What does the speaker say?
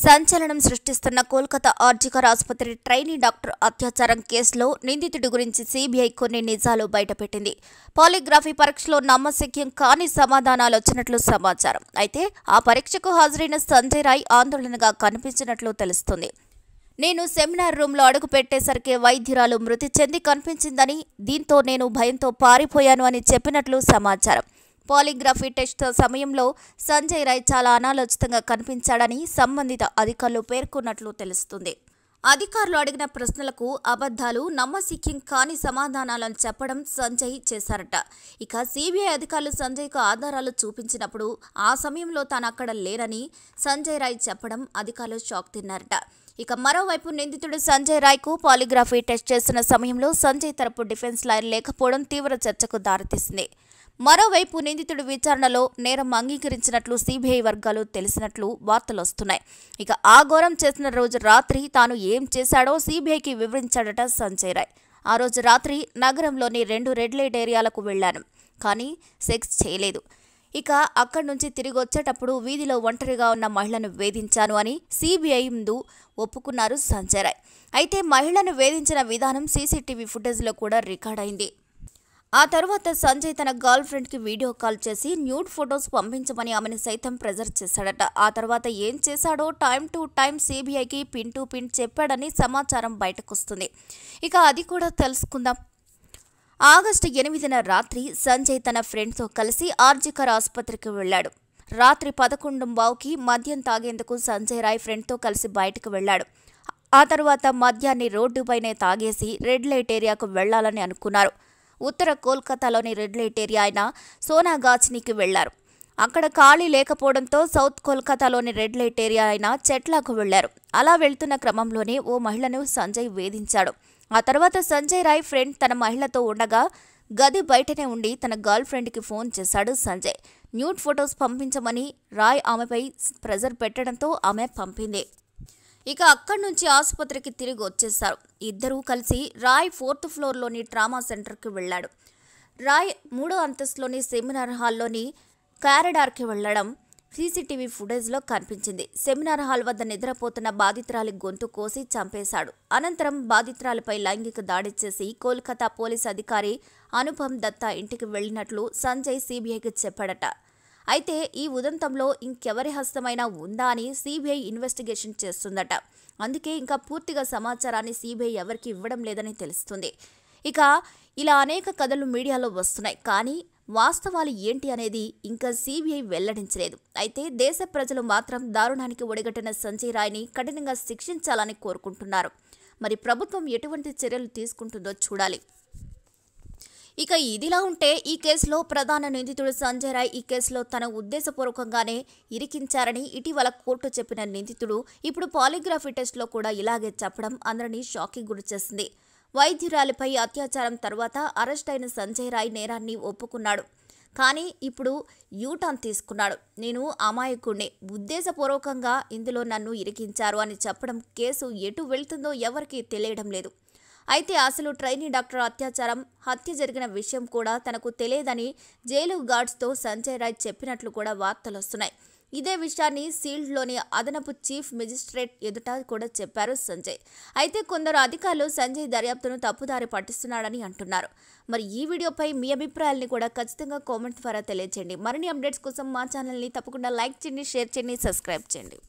సంచలనం సృష్టిస్తున్న కోల్కతా ఆర్జికర్ ఆసుపత్రి trainee doctor అత్యాచారం కేసులో నిందితుడి గురించి సీబీఐ కొన్ని నిజాలు బయటపెట్టింది. పాలిగ్రఫీ పరీక్షలో నమ్మశక్యం కాని సమాధానాలు వచ్చినట్లు సమాచారం. అయితే ఆ పరీక్షకు హాజరైన సంజయ్ రాయ్ ఆందోళనగా కనిపించినట్లు తెలుస్తుంది. నేను సెమినార్ రూమ్లో అడుగు పెట్టేసరికి వైద్యురాలు మృతి చెంది కనిపించిందని, దీంతో నేను భయంతో పారిపోయాను అని చెప్పినట్లు సమాచారం. పాలిగ్రఫీ టెస్ట్ సమయంలో సంజయ్ రాయ్ చాలా అనాలోచితంగా కనిపించాడని సంబంధిత అధికారులు పేర్కొన్నట్లు తెలుస్తుంది. అధికారులు అడిగిన ప్రశ్నలకు అబద్ధాలు, నమ్మశక్యం కాని సమాధానాలను చెప్పడం సంజయ్ చేశారట. ఇక సీబీఐ అధికారులు సంజయ్కు ఆధారాలు చూపించినప్పుడు ఆ సమయంలో తాను అక్కడ లేనని సంజయ్ రాయ్ చెప్పడం అధికారులు షాక్ తిన్నారట. ఇక మరోవైపు నిందితుడు సంజయ్ రాయ్కు పాలిగ్రఫీ టెస్ట్ చేస్తున్న సమయంలో సంజయ్ తరపు డిఫెన్స్ లాయర్ లేకపోవడం తీవ్ర చర్చకు దారితీసింది. మరోవైపు నిందితుడు విచారణలో నేరం అంగీకరించినట్లు సీబీఐ వర్గాలు తెలిసినట్లు వార్తలొస్తున్నాయి. ఇక ఆ ఘోరం చేసిన రోజు రాత్రి తాను ఏం చేశాడో సీబీఐకి వివరించాడట సంజయ్ రాయ్. ఆ రోజు రాత్రి నగరంలోని 2 రెడ్ లైట్ ఏరియాలకు వెళ్లాను, కానీ సెక్స్ చేయలేదు. ఇక అక్కడి నుంచి తిరిగి వచ్చేటప్పుడు వీధిలో ఒంటరిగా ఉన్న మహిళను వేధించాను అని సీబీఐ ముందు ఒప్పుకున్నారు సంజయ్ రాయ్. అయితే మహిళను వేధించిన విధానం సీసీటీవీ ఫుటేజ్లో కూడా రికార్డ్ అయింది. ఆ తర్వాత సంజయ్ తన గర్ల్ ఫ్రెండ్కి వీడియో కాల్ చేసి న్యూడ్ ఫొటోస్ పంపించమని ఆమెను సైతం ప్రెజర్ చేశాడట. ఆ తర్వాత ఏం చేశాడో టైం టు టైం సీబీఐకి పిన్ టు పిన్ చెప్పాడని సమాచారం బయటకొస్తుంది. ఇక అది కూడా తెలుసుకుందాం. ఆగస్టు 8న రాత్రి సంజయ్ తన ఫ్రెండ్తో కలిసి ఆర్జికర్ ఆసుపత్రికి వెళ్లాడు. రాత్రి 11:15కి మద్యం తాగేందుకు సంజయ్ రాయ్ ఫ్రెండ్తో కలిసి బయటకు వెళ్లాడు. ఆ తర్వాత మద్యాన్ని రోడ్డుపైనే తాగేసి రెడ్ లైట్ ఏరియాకు వెళ్లాలని అనుకున్నారు. ఉత్తర కోల్కతాలోని రెడ్ లైట్ ఏరియా అయిన సోనాగాచ్నికి వెళ్లారు. అక్కడ ఖాళీ లేకపోవడంతో సౌత్ కోల్కతాలోని రెడ్ లైట్ ఏరియా అయిన చెట్లాకు వెళ్లారు. అలా వెళ్తున్న క్రమంలోనే ఓ మహిళను సంజయ్ వేధించాడు. ఆ తర్వాత సంజయ్ రాయ్ ఫ్రెండ్ తన మహిళతో ఉండగా గది బయటనే ఉండి తన గర్ల్ ఫ్రెండ్కి ఫోన్ చేశాడు సంజయ్. న్యూడ్ ఫొటోస్ పంపించమని రాయ్ ఆమెపై ప్రెజర్ పెట్టడంతో ఆమె పంపింది. ఇక అక్కడి నుంచి ఆసుపత్రికి తిరిగి వచ్చేశారు. ఇద్దరూ కలిసి రాయ్ 4th ఫ్లోర్లోని ట్రామా సెంటర్కి వెళ్లాడు. రాయ్ 3వ అంతస్తులోని సెమినార్ హాల్లోని కారిడార్కి వెళ్లడం సీసీటీవీ ఫుటేజ్లో కనిపించింది. సెమినార్ హాల్ వద్ద నిద్రపోతున్న బాధితురాలి గొంతు కోసి చంపేశాడు. అనంతరం బాధితురాలిపై లైంగిక దాడి చేసి కోల్కతా పోలీస్ అధికారి అనుపమ్ దత్తా ఇంటికి వెళ్లినట్లు సంజయ్ సీబీఐకి చెప్పాడట. అయితే ఈ ఉదంతంలో ఇంకెవరి హస్తమైనా ఉందా అని సీబీఐ ఇన్వెస్టిగేషన్ చేస్తుందట. అందుకే ఇంకా పూర్తిగా సమాచారాన్ని సీబీఐ ఎవరికి ఇవ్వడం లేదని తెలుస్తుంది. ఇక ఇలా అనేక కథలు మీడియాలో వస్తున్నాయి, కానీ వాస్తవాలు ఏంటి అనేది ఇంకా సీబీఐ వెల్లడించలేదు. అయితే దేశ ప్రజలు మాత్రం దారుణానికి ఒడిగట్టిన సంజయ్ రాయ్ని కఠినంగా శిక్షించాలని కోరుకుంటున్నారు. మరి ప్రభుత్వం ఎటువంటి చర్యలు తీసుకుంటుందో చూడాలి. ఇక ఇదిలా ఉంటే ఈ కేసులో ప్రధాన నిందితుడు సంజయ్ రాయ్ ఈ కేసులో తన ఉద్దేశపూర్వకంగానే ఇరికించారని ఇటీవల కోర్టు చెప్పిన నిందితుడు ఇప్పుడు పాలిగ్రఫీ టెస్ట్లో కూడా ఇలాగే చెప్పడం అందరినీ షాక్కి గురిచేసింది. వైద్యురాలిపై అత్యాచారం తర్వాత అరెస్ట్ అయిన సంజయ్ రాయ్ నేరాన్ని ఒప్పుకున్నాడు, కానీ ఇప్పుడు యూటర్న్ తీసుకున్నాడు. నేను అమాయకుడిని, ఉద్దేశపూర్వకంగా ఇందులో నన్ను ఇరికించారు అని చెప్పడం కేసు ఎటు వెళ్తుందో ఎవరికీ తెలియడం లేదు. అయితే అసలు ట్రైనీ డాక్టర్ అత్యాచారం, హత్య జరిగిన విషయం కూడా తనకు తెలియదని జైలు గార్డ్స్తో సంజయ్ రాయ్ చెప్పినట్లు కూడా వార్తలొస్తున్నాయి. ఇదే విషయాన్ని సీల్డ్లోని అదనపు చీఫ్ మెజిస్ట్రేట్ ఎదుట కూడా చెప్పారు సంజయ్. అయితే కొందరు అధికారులు సంజయ్ దర్యాప్తును తప్పుదారి పట్టిస్తున్నాడని అంటున్నారు. మరి ఈ వీడియోపై మీ అభిప్రాయాలని కూడా ఖచ్చితంగా కామెంట్ ద్వారా తెలియజేయండి. మరిన్ని అప్డేట్స్ కోసం మా ఛానల్ని తప్పకుండా లైక్ చేయండి, షేర్ చేయండి, సబ్స్క్రైబ్ చేయండి.